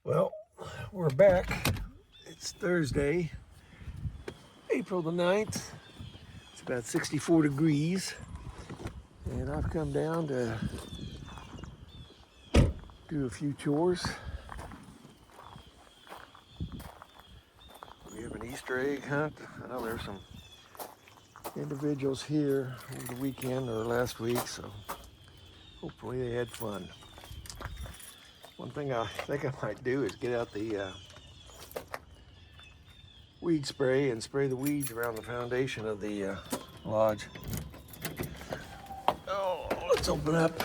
Well, we're back. It's Thursday, April the 9th. It's about 64 degrees. And I've come down to do a few chores. We have an Easter egg hunt. I know there's some individuals here over the weekend or last week, so hopefully they had fun. One thing I think I might do is get out the weed spray and spray the weeds around the foundation of the lodge. Oh, let's open up.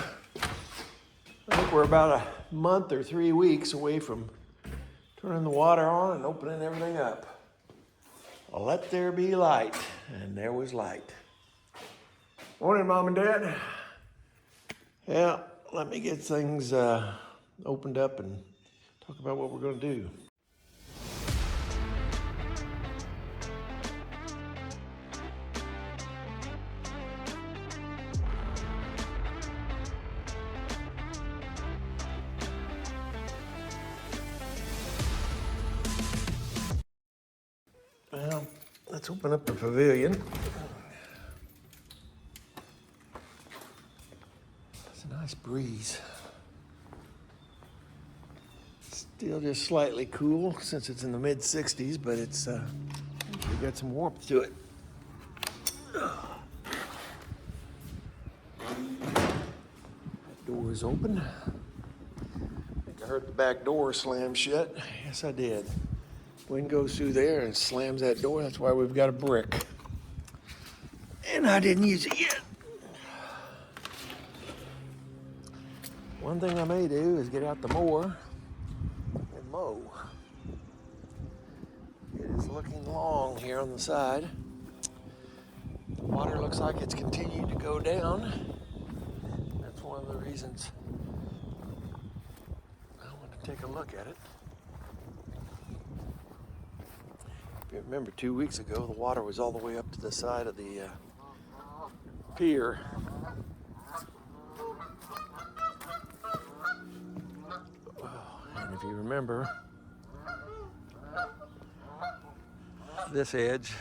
I think we're about a month or 3 weeks away from turning the water on and opening everything up. Let there be light, and there was light. Morning, Mom and Dad. Yeah, let me get things opened up and talk about what we're going to do. Well, let's open up the pavilion. It's a nice breeze. Still just slightly cool since it's in the mid 60s, but it's we got some warmth to it. That door is open. I think I heard the back door slam shut. Yes, I did. Wind goes through there and slams that door. That's why we've got a brick. And I didn't use it yet. One thing I may do is get out the mower and mow. It is looking long here on the side. The water looks like it's continued to go down. That's one of the reasons I want to take a look at it. If you remember 2 weeks ago, the water was all the way up to the side of the pier. And if you remember, this edge,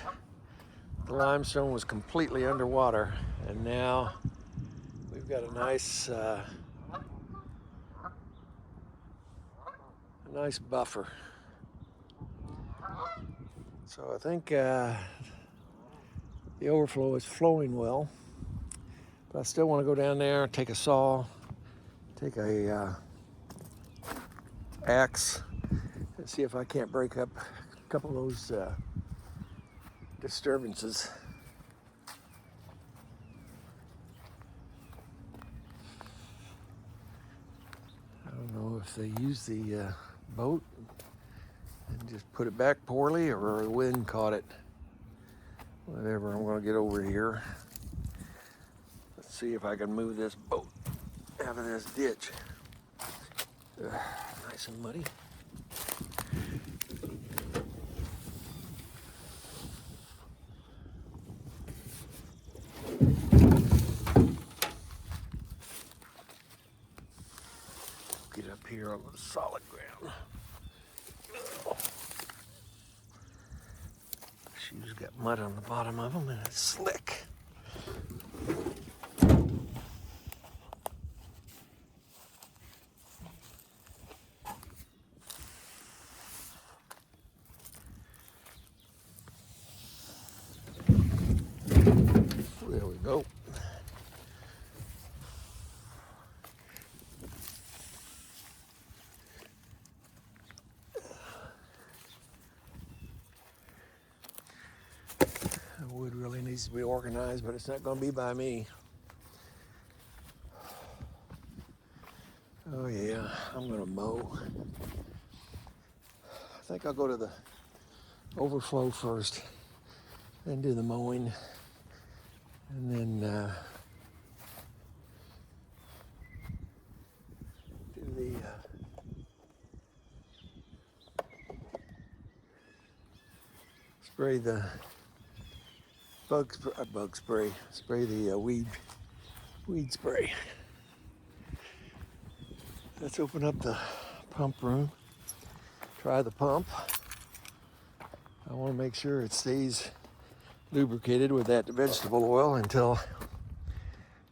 the limestone was completely underwater, and now we've got a nice buffer. So I think the overflow is flowing well, but I still want to go down there, take a saw, take a axe, and see if I can't break up a couple of those disturbances. I don't know if they use the boat and just put it back poorly, or the wind caught it. Whatever, I'm going to get over here. Let's see if I can move this boat out of this ditch. Nice and muddy. Get up here on the solid ground. Shoes got mud on the bottom of them and it's slick. There we go. The wood really needs to be organized, but it's not going to be by me. Oh yeah, I'm going to mow. I think I'll go to the overflow first, then do the mowing, and then do the spray the spray the weed spray. Let's open up the pump room. try the pump. I want to make sure it stays lubricated with that vegetable oil until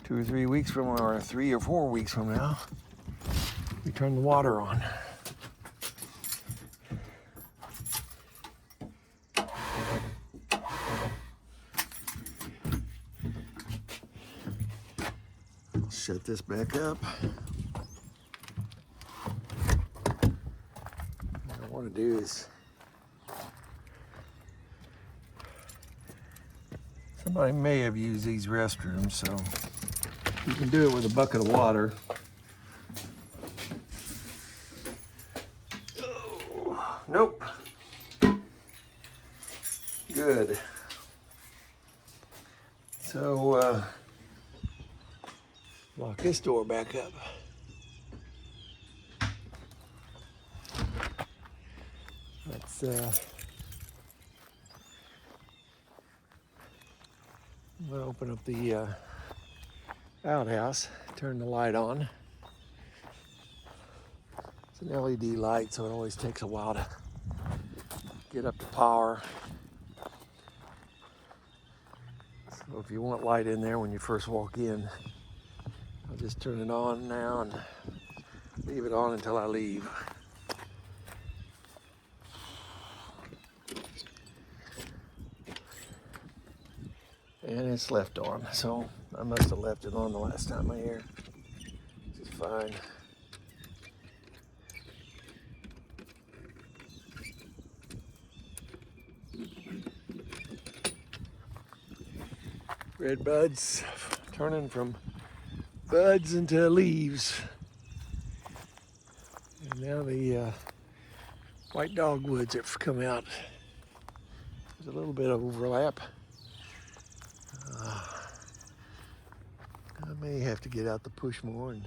2 or 3 weeks from, or 3 or 4 weeks from now, we turn the water on. I'll shut this back up. What I want to do is, somebody may have used these restrooms, so you can do it with a bucket of water. Oh, nope. Good. So, lock this door back up. Let's, I'm gonna open up the outhouse, turn the light on. It's an LED light, so it always takes a while to get up to power. So if you want light in there when you first walk in, I'll just turn it on now and leave it on until I leave. And it's left on, so I must have left it on the last time I here. Which is fine. Red buds turning from buds into leaves. And now the white dogwoods have come out. There's a little bit of overlap. I may have to get out the push more and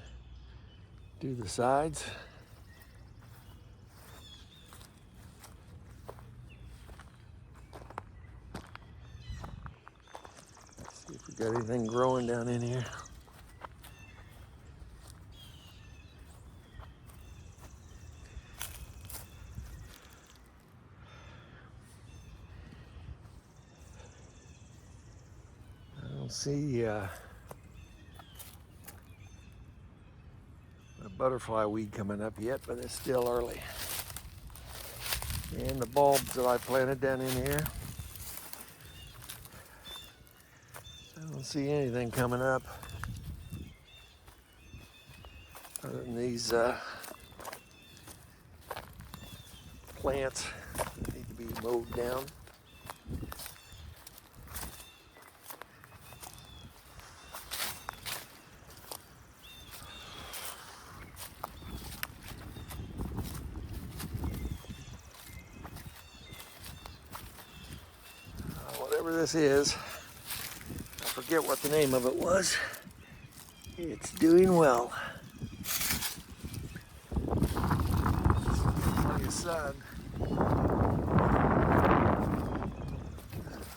do the sides. See if we got anything growing down in here. I don't see a butterfly weed coming up yet, but it's still early. And the bulbs that I planted down in here, I don't see anything coming up other than these plants that need to be mowed down. Whatever this is, I forget what the name of it was. It's doing well. Plenty of sun.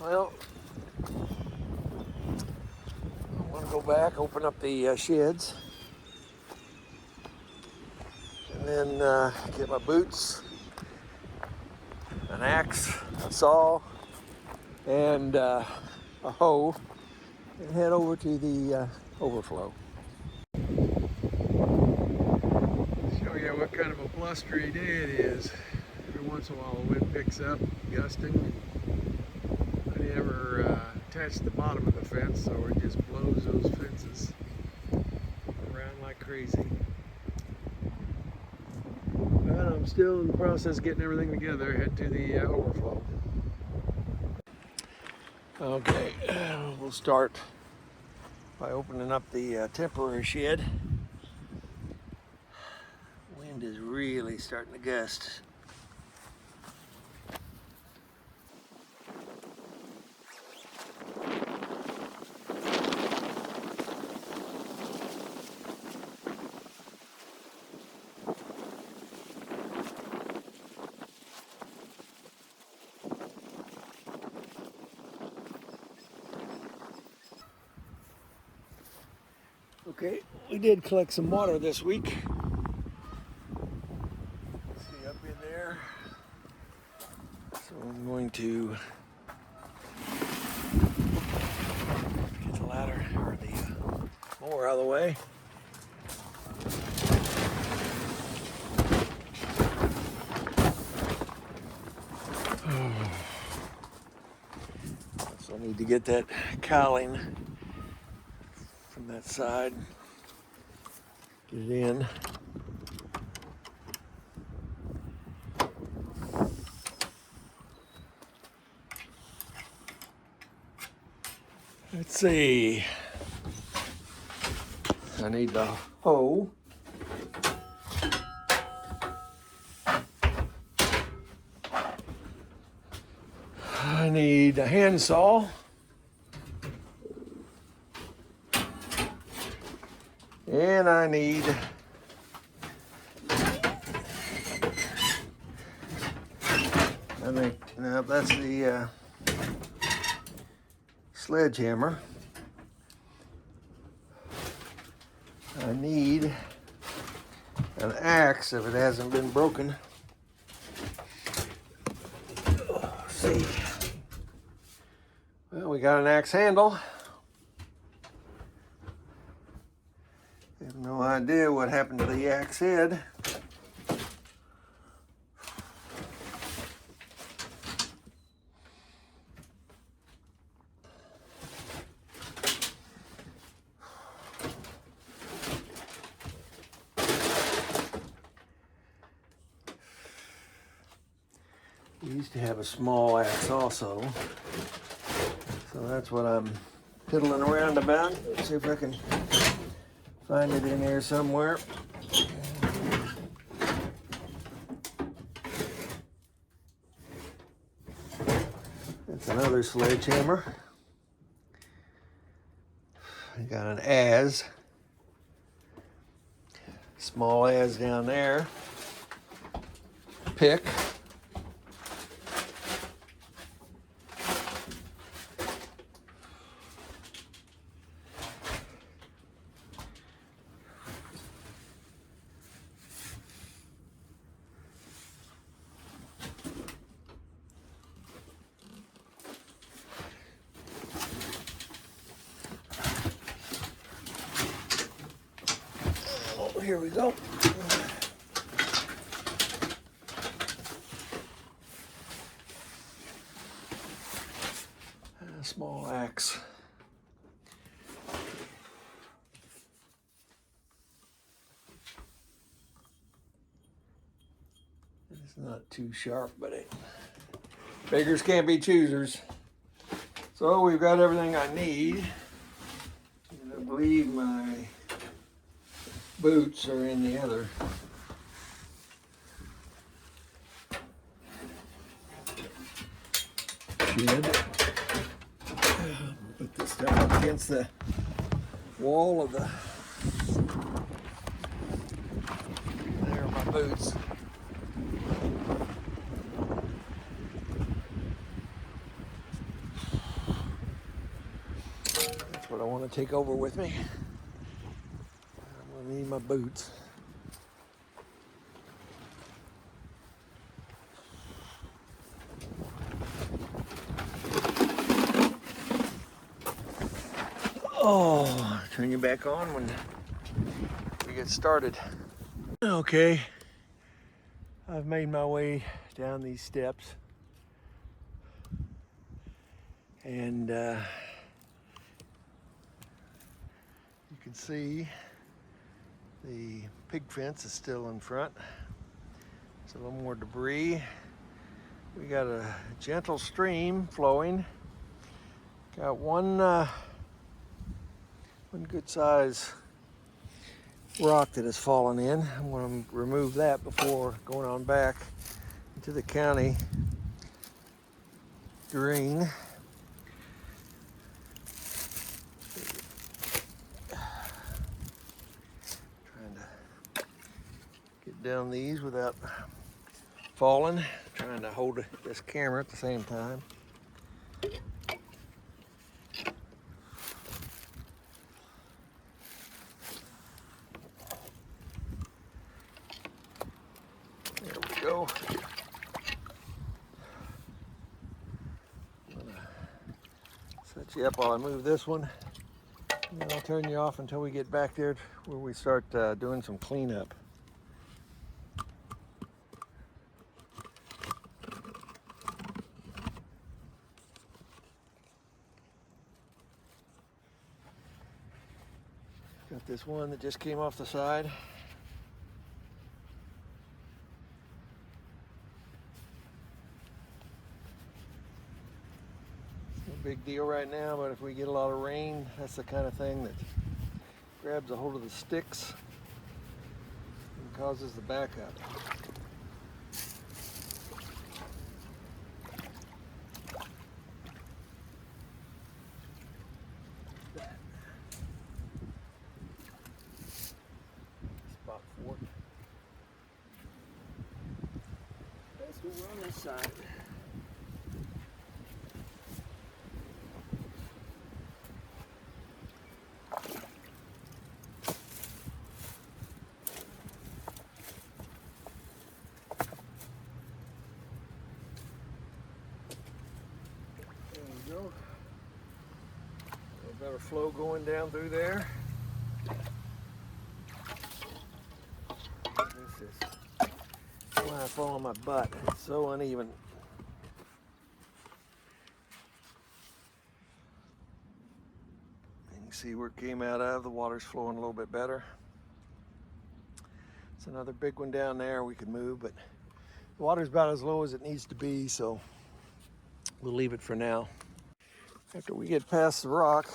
Well, I want to go back, open up the sheds, and then get my boots, an axe, a saw, and a hoe, and head over to the overflow. Show you what kind of a blustery day it is. Every once in a while the wind picks up, gusting. I never attach the bottom of the fence, so it just blows those fences around like crazy. But I'm still in the process of getting everything together, head to the overflow. Okay, we'll start by opening up the temporary shed. Wind is really starting to gust. Okay, we did collect some water this week. See up in there. I'm going to get the ladder or the mower out of the way. So I need to get that cowling from that side, get it in. Let's see. I need the hoe. I need a handsaw. And I need no, that's the sledgehammer. I need an axe if it hasn't been broken. Let's see. Well, we got an axe handle. I have no idea what happened to the axe head. We used to have a small axe also, so that's what I'm piddling around about. Let's see if I can find it in here somewhere. That's another sledgehammer. I got an adze, small adze down there. Pick. Here we go. A small axe. It's not too sharp, but beggars can't be choosers. So we've got everything I need. And I believe my boots are in the other. Shed. Put this stuff up against the wall of the. There are my boots. That's what I want to take over with me. I need my boots. Oh, turn you back on when we get started. Okay, I've made my way down these steps, and you can see the pig fence is still in front. It's a little more debris. We got a gentle stream flowing. Got one good size rock that has fallen in. I'm going to remove that before going on back into the county drain. Trying to get down these without falling. Trying to hold this camera at the same time. There we go. you up while I move this one. And then I'll turn you off until we get back there where we start doing some cleanup. Got this one that just came off the side. No big deal right now, but if we get a lot of rain, that's the kind of thing that grabs a hold of the sticks and causes the backup. Spot for it. Best over on this side. There we go. A little better flow going down through there. This is why I fall on my butt. It's so uneven. You can see where it came out of. The water's flowing a little bit better. It's another big one down there we could move, but the water's about as low as it needs to be, so we'll leave it for now. After we get past the rock,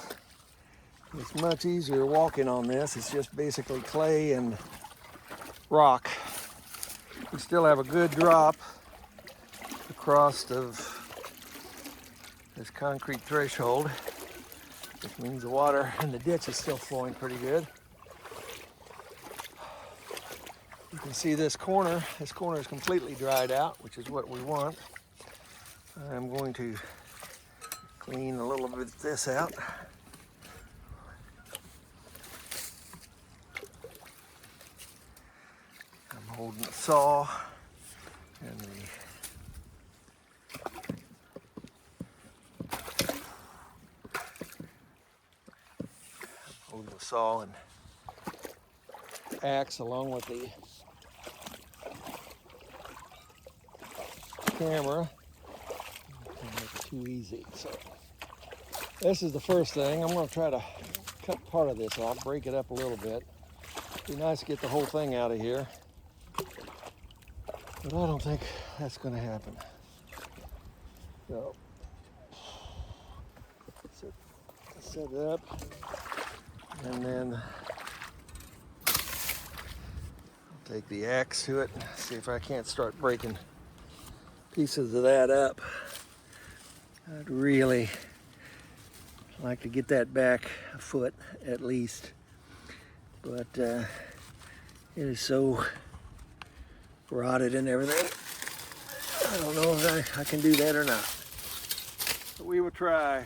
it's much easier walking on this. It's just basically clay and rock. We still have a good drop across of this concrete threshold, which means the water in the ditch is still flowing pretty good. You can see this corner. This corner is completely dried out, which is what we want. I'm going to clean a little bit of this out. I'm holding the saw and and axe along with the camera. Can't make it too easy. So this is the first thing. I'm going to try to cut part of this off, break it up a little bit. Be nice to get the whole thing out of here, but I don't think that's going to happen. So set it up, and then I'll take the axe to it, see if I can't start breaking pieces of that up. I'd really like to get that back a foot at least, but it is so rotted and everything. I don't know if I can do that or not, but we will try.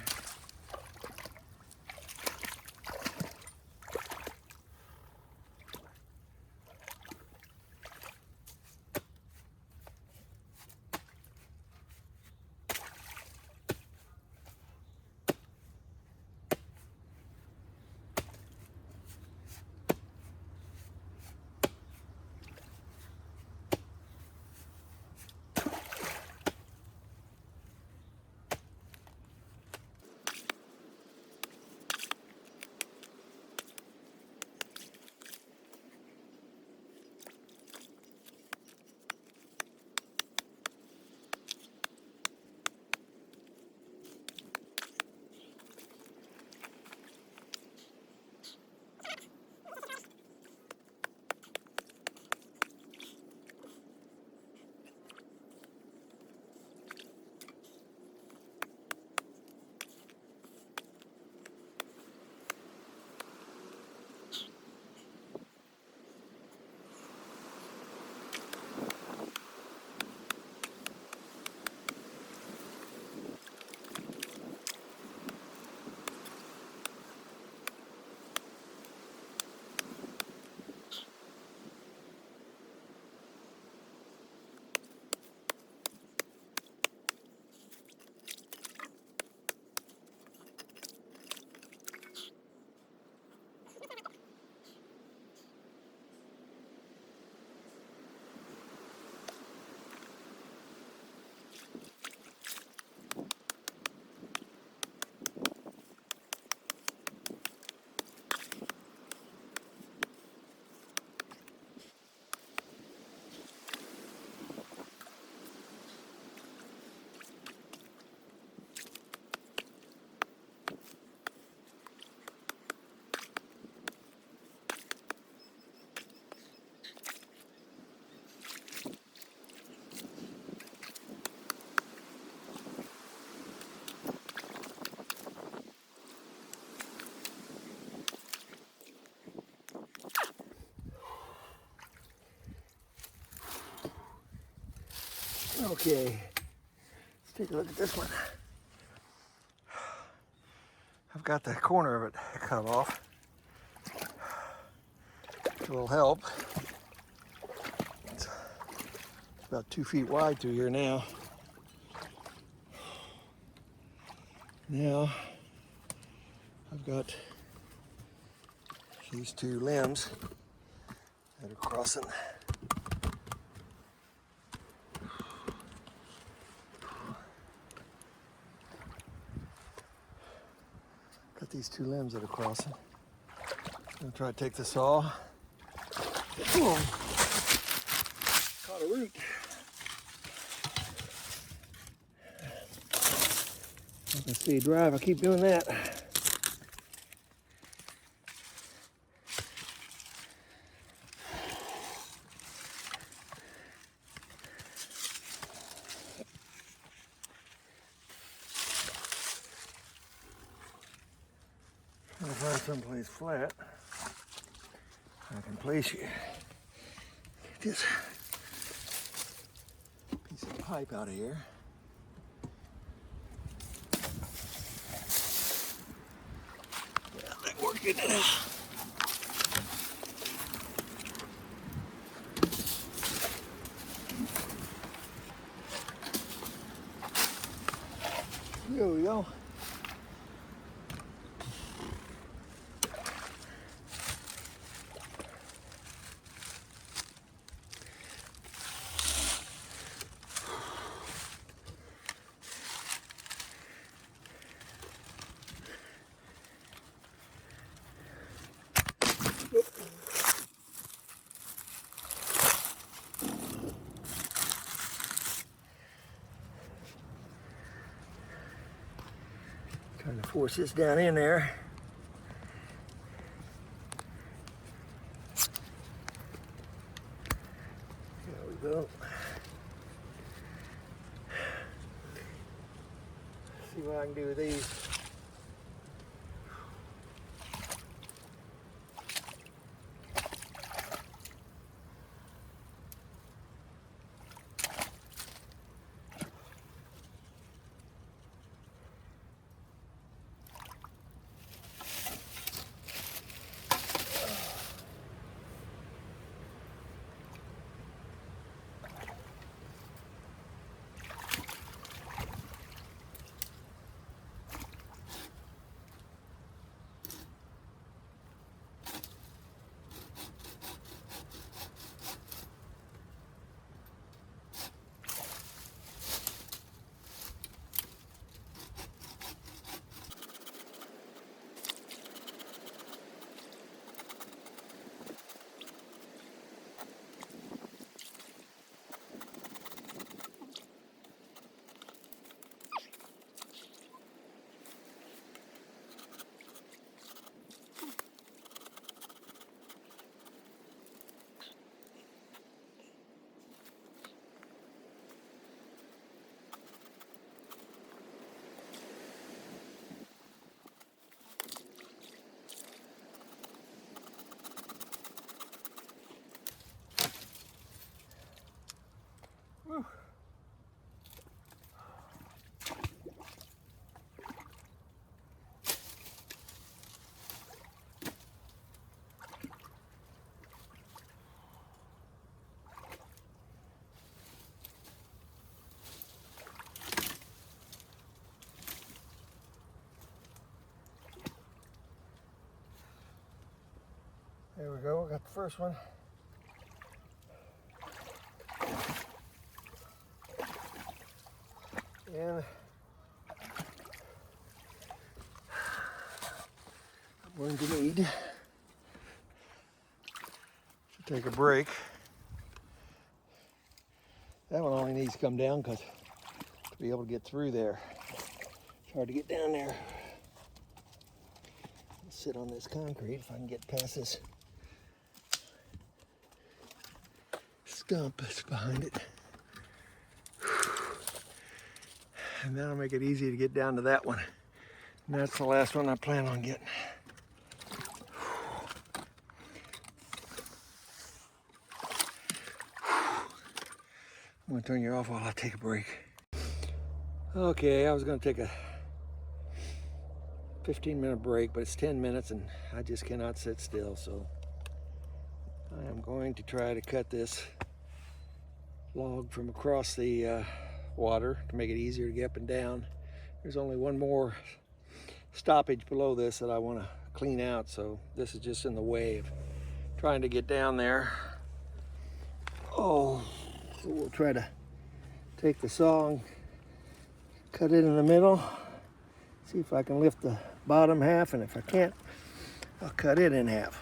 Okay, let's take a look at this one. I've got the corner of it cut off. It will help. It's about 2 feet wide through here now. Now, I've got these 2 limbs that are crossing. Got these 2 limbs that are crossing. I'm gonna try to take the saw. Boom. Caught a root. Let me see, drive. I keep doing that. Trying to find someplace flat. I can place you. Get this piece of pipe out of here. Yeah, that worked good enough. There we go. Trying to force this down in there. There we go. See what I can do with these. Whew. There we go, I got the first one. And I'm going to need to take a break. That one only needs to come down because to be able to get through there. It's hard to get down there. I'll sit on this concrete if I can get past this stump that's behind it. And that'll make it easy to get down to that one. And that's the last one I plan on getting. I'm gonna turn you off while I take a break. Okay, I was gonna take a 15-minute break, but it's 10 minutes and I just cannot sit still, so I am going to try to cut this log from across the water to make it easier to get up and down. There's only one more stoppage below this that I want to clean out, so this is just in the way of trying to get down there. Oh, so we'll try to take the saw and cut it in the middle, see if I can lift the bottom half, and if I can't, I'll cut it in half.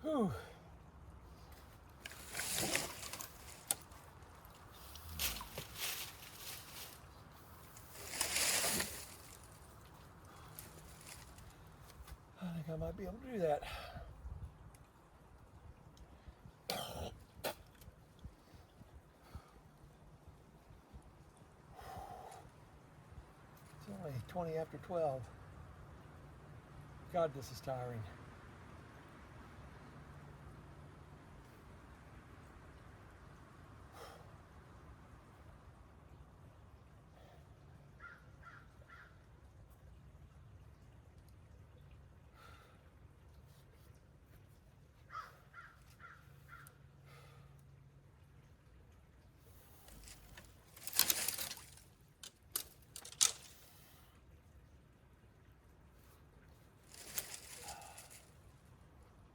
Whew. I think I might be able to do that. It's only 20 after 12. God, this is tiring.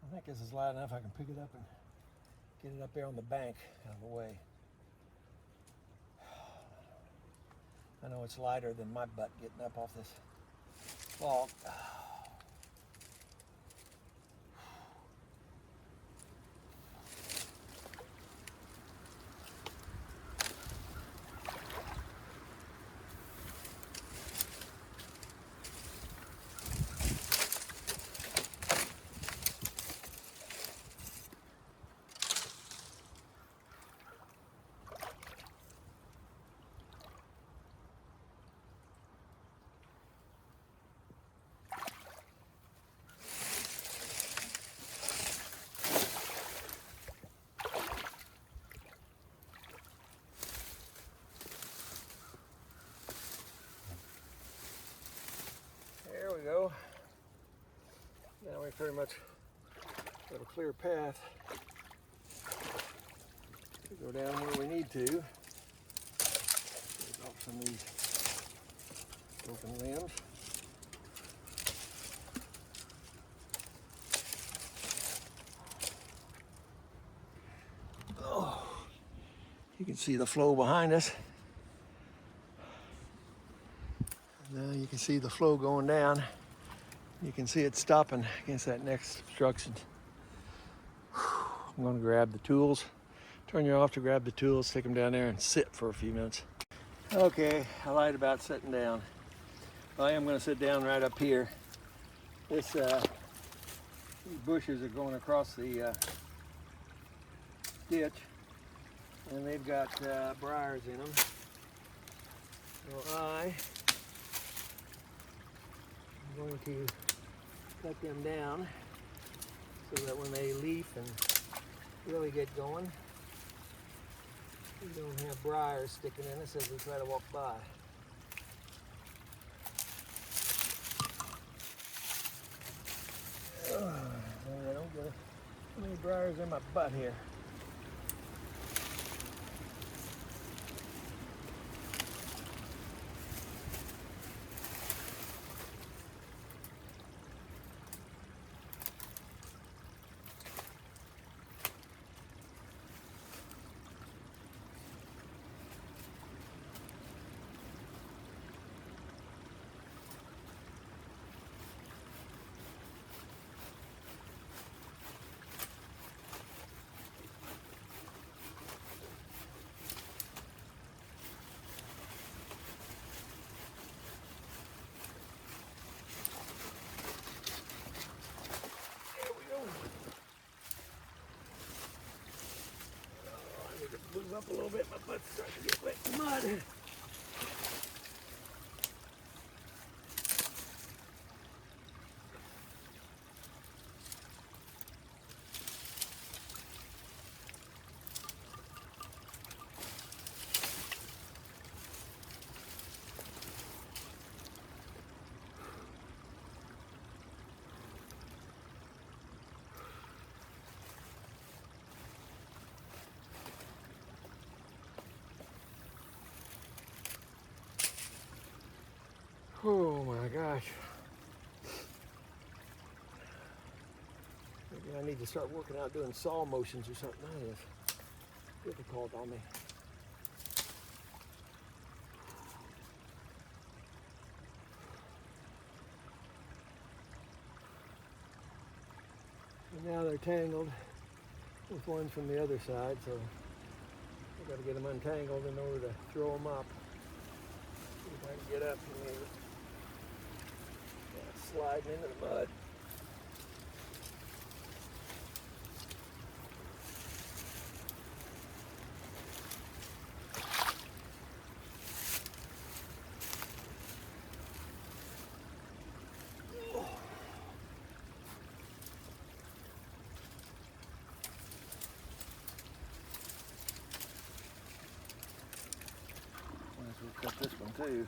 I think this is light enough I can pick it up and get it up there on the bank out of the way. I know it's lighter than my butt getting up off this log. There we go. Now we pretty much got a clear path to go down where we need to. Take off some of these broken limbs. Oh, you can see the flow behind us. Now you can see the flow going down. You can see it stopping against that next obstruction. I'm going to grab the tools. Turn you off to grab the tools, take them down there and sit for a few minutes. Okay, I lied about sitting down. I am going to sit down right up here. These bushes are going across the ditch, and they've got briars in them. So I'm going to cut them down so that when they leaf and really get going, we don't have briars sticking in us as we try to walk by. I don't get so many briars in my butt here. Move up a little bit, my butt's starting to get wet in mud. Oh my gosh. Maybe I need to start working out doing saw motions or something. That is difficult on me. And now they're tangled with ones from the other side, so I've got to get them untangled in order to throw them up. See if I can get up here. Sliding into the mud. Might as well cut this one too.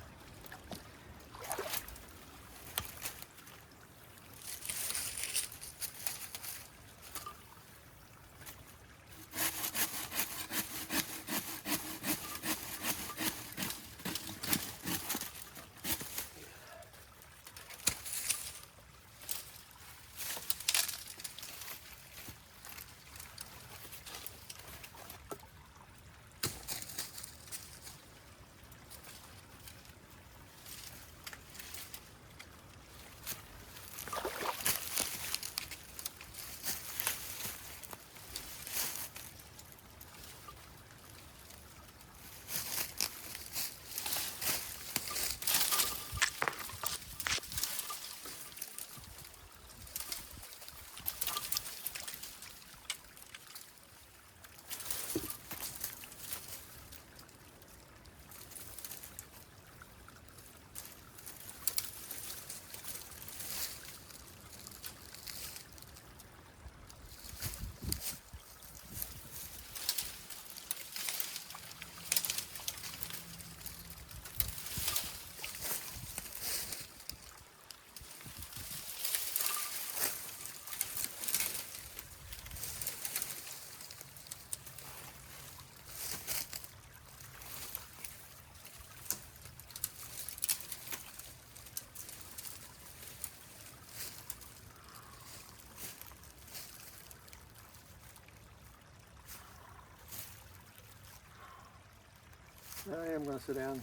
I am going to sit down and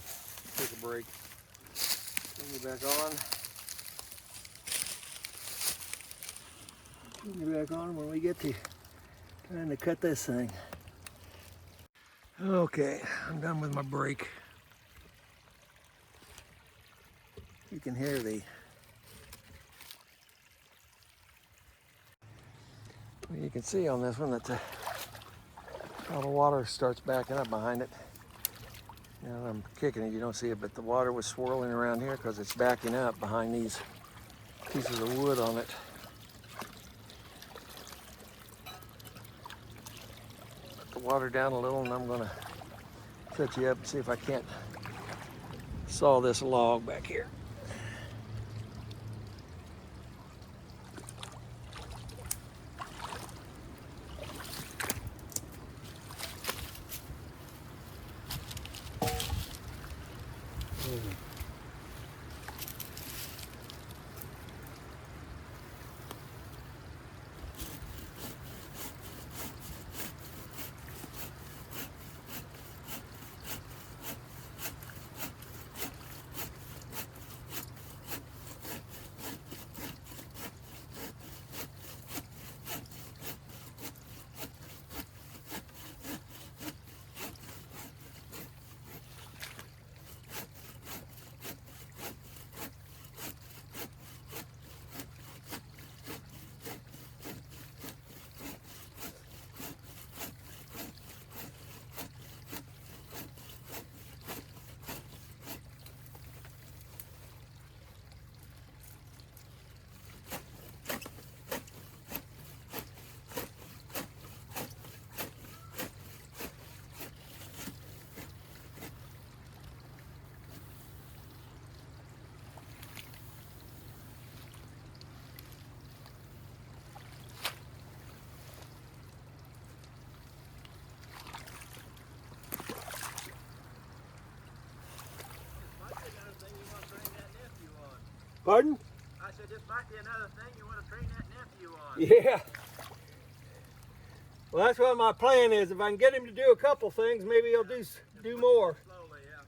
take a break. Turn you back on. Turn you back on when we get to Trying to cut this thing. Okay, I'm done with my break. You can hear you can see on this one that all the water starts backing up behind it. Now I'm kicking it, you don't see it, but the water was swirling around here because it's backing up behind these pieces of wood on it. Let the water down a little, and I'm gonna set you up and see if I can't saw this log back here. Pardon? I said this might be another thing you want to train that nephew on. Yeah. Well, that's what my plan is. If I can get him to do a couple things, maybe he'll do more. Slowly, yeah.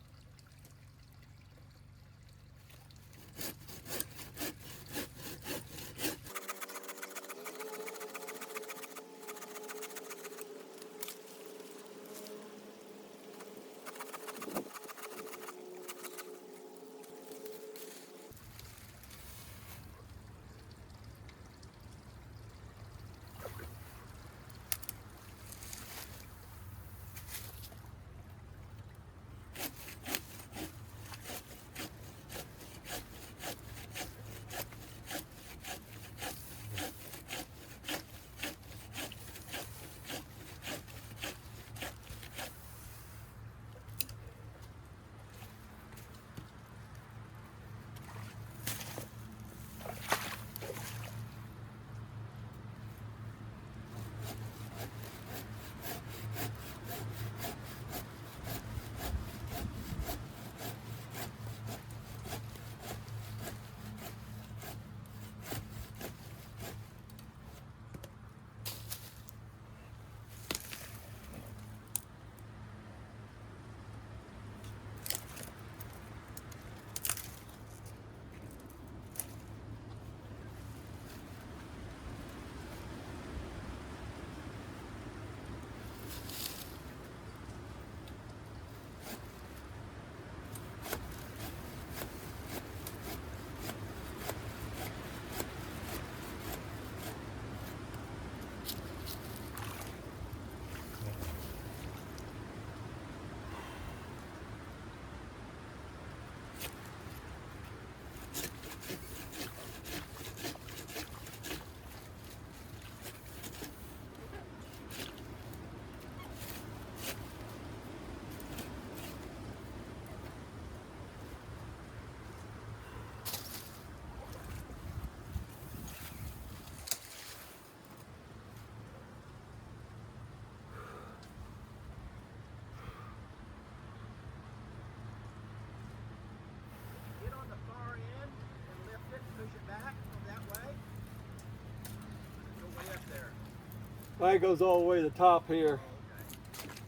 Mine goes all the way to the top here.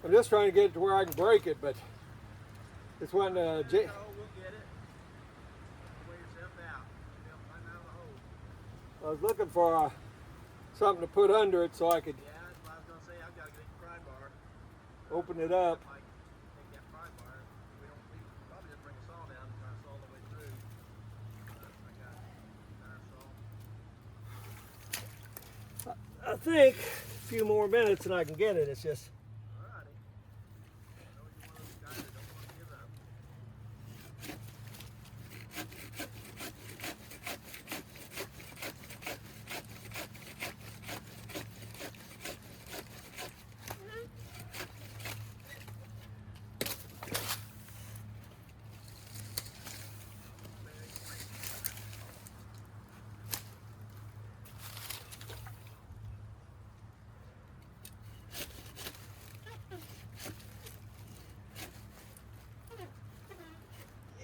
I'm just trying to get it to where I can break it, but it's when We'll get it. Weigh yourself out. Climb out of the hole. I was looking for something to put under it so I could. Yeah, that's what I was going to open it up. Like, take that pry bar. We don't probably just bring a saw down and try to saw all the way through. I got our saw. I think a few more minutes and I can get it. It's just Alrighty. I know you're one of those guys that don't want to give up.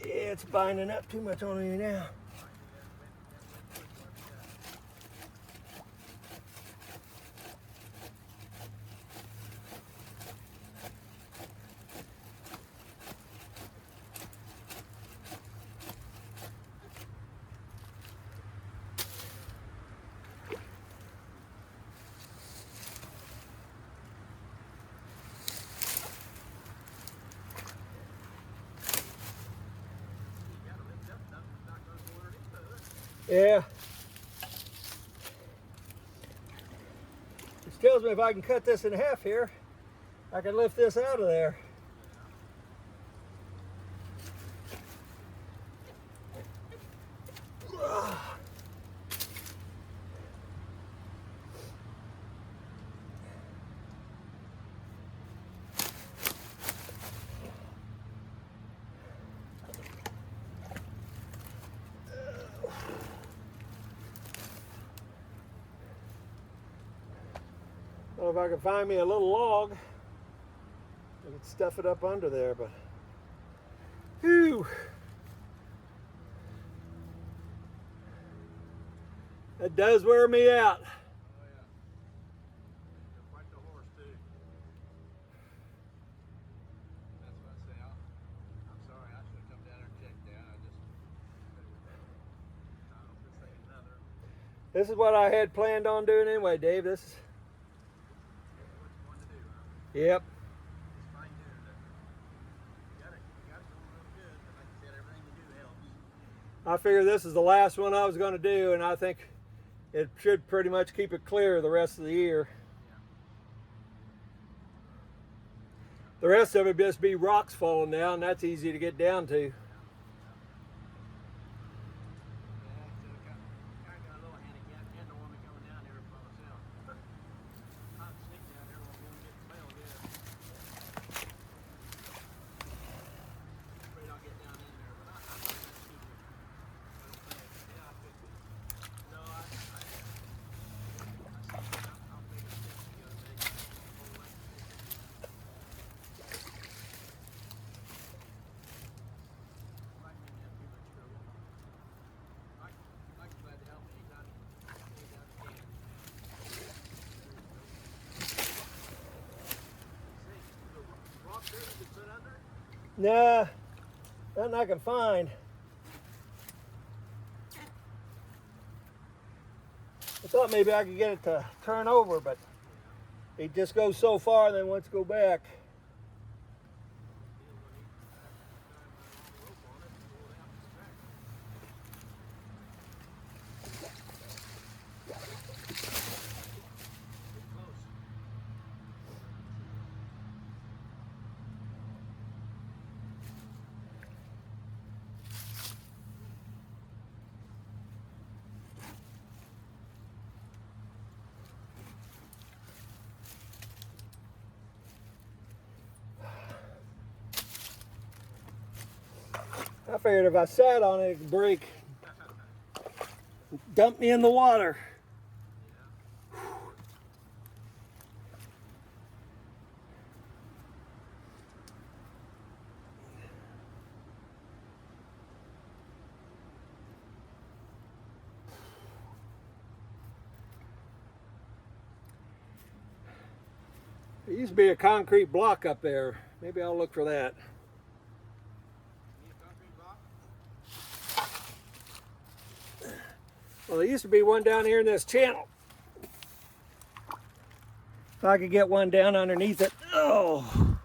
yeah, it's binding up too much on me now. Yeah. Which tells me if I can cut this in half here, I can lift this out of there. I don't know if I can find me a little log. I could stuff it up under there, but whew. That does wear me out. Oh yeah. They're quite the horse too. That's what I say. I'm sorry. I should have come down there and checked that. I don't just say another. This is what I had planned on doing anyway, Dave. This is, What you want to do, huh? yep. It's fine doing it. You got it going real good. But like you said, everything you do helps. I figure this is the last one I was going to do, and I think it should pretty much keep it clear the rest of the year. Yeah. The rest of it just be rocks falling down. That's easy to get down to. Yeah, so kind of got a little handicap. And the woman coming down here by myself. Hot and stick down here won't get the smell good. Afraid I'll get down in there, but I think that's super. Yeah, I fixed it. No, I'll figure it the other day. Whole lot. Might be have too much trouble. I'm glad to help anytime you can. See, the rock there you can sit under? Nah, nothing I can find. I thought maybe I could get it to turn over, but it just goes so far, then once go back. I figured if I sat on it, it'd break. Dump me in the water. There used to be a concrete block up there. Maybe I'll look for that. Need a concrete block? Well, there used to be one down here in this channel. If I could get one down underneath it. Oh.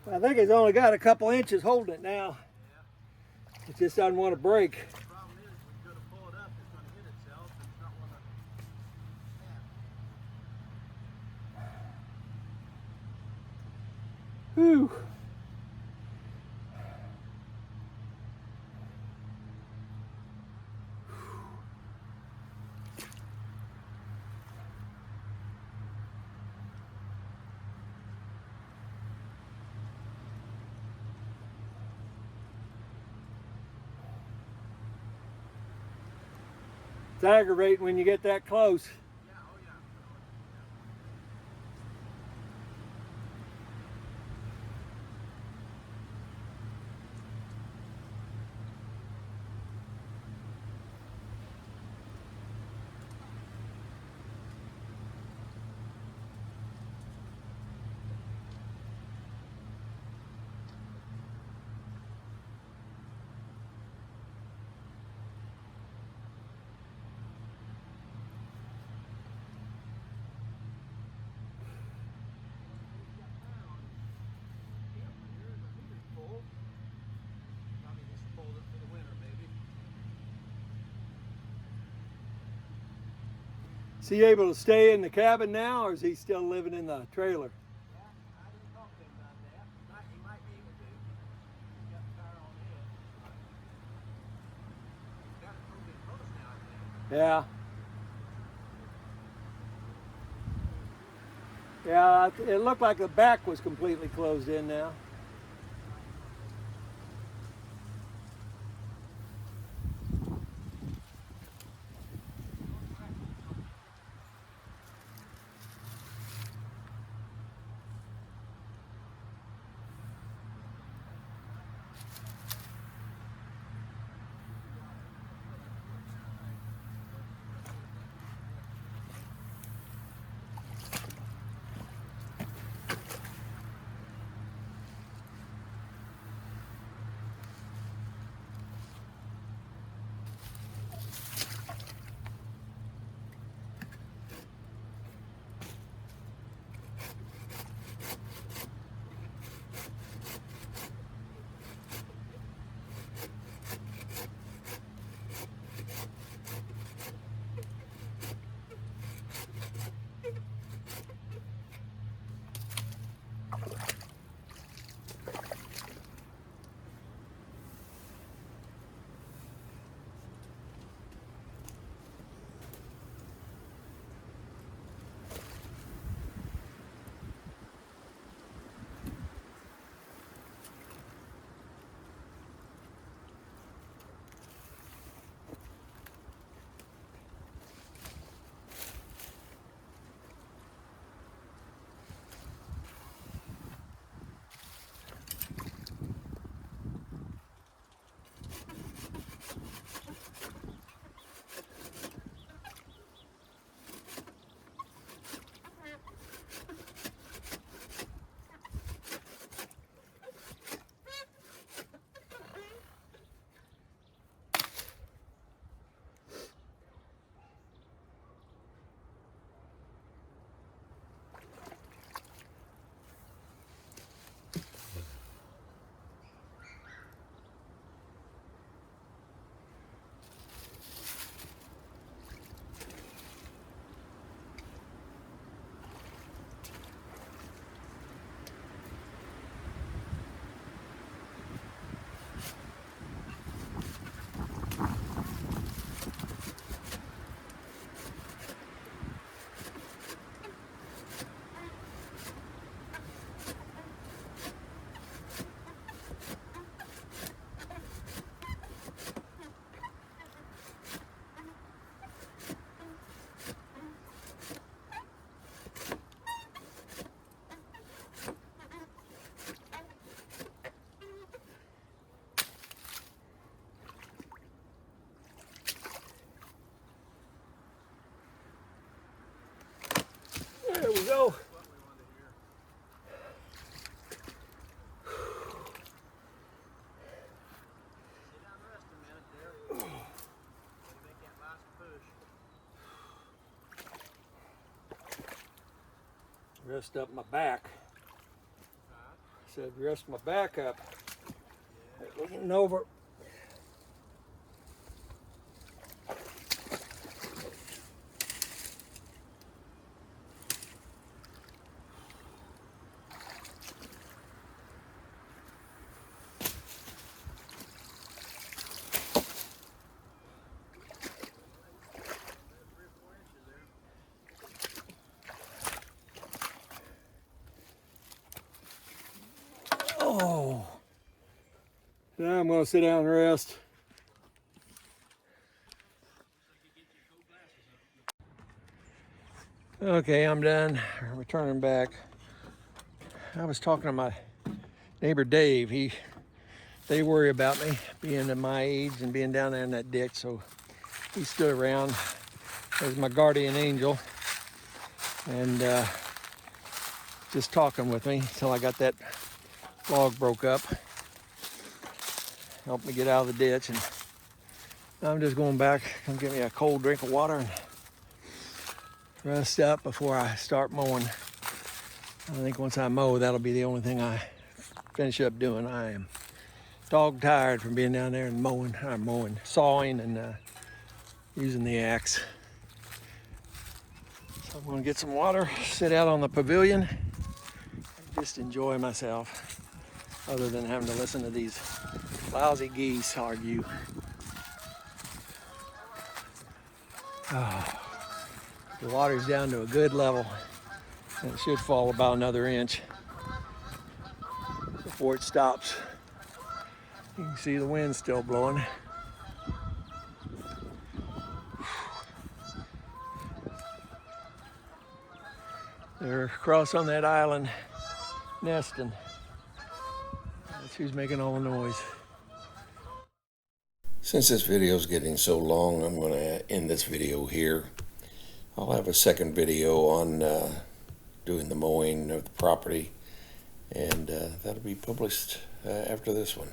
I think it's only got a couple inches holding it now. Yeah. It just doesn't want to break. The problem is when you go to pull it up, it's going to hit itself and it's not want to snap. Whew. It's aggravating when you get that close. Yeah, oh yeah. Is he able to stay in the cabin now, or is he still living in the trailer? Yeah, I didn't talk to him about that. He might be able to. He's got the tire on the edge. He's got it pretty close now, I think. Yeah. Yeah, it looked like the back was completely closed in now. There we go. That's what we wanted to hear. Sit down and rest a minute there. Gotta make that last push. Rest up my back. Alright. said, rest my back up. Leaning over. Oh, now I'm gonna sit down and rest. Okay, I'm done returning back. I was talking to my neighbor Dave. They worry about me being at my age and being down there in that ditch, so he stood around as my guardian angel and just talking with me until I got that log broke up. Helped me get out of the ditch, and now I'm just going back. Come get me a cold drink of water and rest up before I start mowing. I think once I mow, that'll be the only thing I finish up doing. I am dog tired from being down there and sawing and using the axe. So I'm gonna get some water, sit out on the pavilion, and just enjoy myself, other than having to listen to these lousy geese argue. Oh, the water's down to a good level, and it should fall about another inch before it stops. You can see the wind still blowing. They're across on that island nesting. That's who's making all the noise. Since this video is getting so long, I'm going to end this video here. I'll have a second video on doing the mowing of the property, and that'll be published after this one.